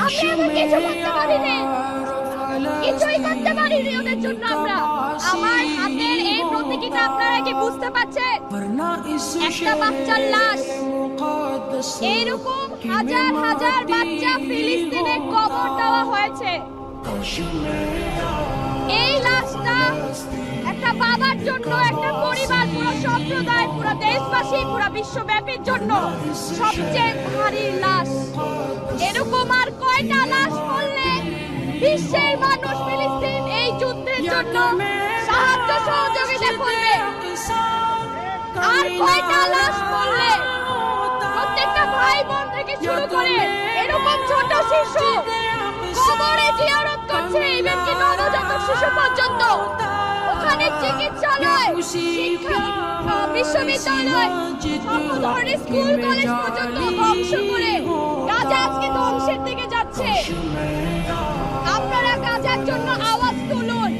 আমরা এমন কিছু করতে পারিনি, কিছুই করতে পারিনি ওদের জন্য আমরা। আমার হাতের এই প্রতীকীটা আপনারা কি বুঝতে পারছেন? একটা বাচ্চার লাশ, এইরকম হাজার হাজার বাচ্চা ফিলিস্তিনে কবর দেওয়া হয়েছে। এই লাশটা একটা বাবার জন্য, একটা পরিবার, পুরো সম্প্রদায়, পুরো দেশবাসী, পুরো বিশ্বব্যাপীর জন্য সবচেয়ে ভারী লাশ। এরকম আর কয়টা লাশ পড়লে বিশ্বের মানুষ ফিলিস্তিন এই যুদ্ধের জন্য সাহায্য সহযোগিতা করবে? আর কয়টা লাশ পড়লে প্রত্যেকটা ভাই বোন থেকে শুরু করে এরকম ছোট শিশু কবরে জিয়ারত করছে, ইভেন কি নবজাতক শিশু পর্যন্ত। ওখানে চিকিৎসালয়, শিক্ষা, বিশ্ববিদ্যালয়, সকল ধরনের স্কুল কলেজ পর্যন্ত ধ্বংস করে গাজা আজকে ধ্বংসের দিকে যাচ্ছে। আপনারা গাজার জন্য আওয়াজ তুলুন।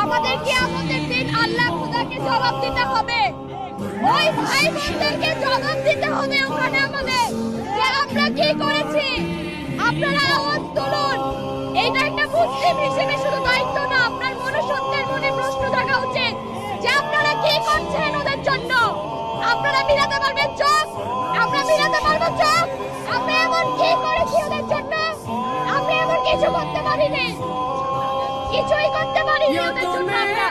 আমাদেরকে আমাদের দিন আল্লাহ খোদাকে জবাব দিতে হবে, ওই ভাই বোনদেরকে জবাব দিতে হবে ওখানে আমাদের, যে আমরা কি করেছি। আপনারা আওয়াজ তুলুন। এটা একটা মুসলিম হিসেবে শুধু দায়িত্ব না, আপনার মনুষ্যত্বের মনে প্রশ্ন থাকা উচিত যে আপনারা কি করছেন ওদের জন্য। আপনারা মিলাতে পারবেন চোখ? আমরা মিলাতে পারবো চোখ? আমরা এমন কি করেছি ওদের জন্য? আমরা এমন কিছু করতে পারিনি, কিছুই করতে পারিনি ওদের জন্য আমরা।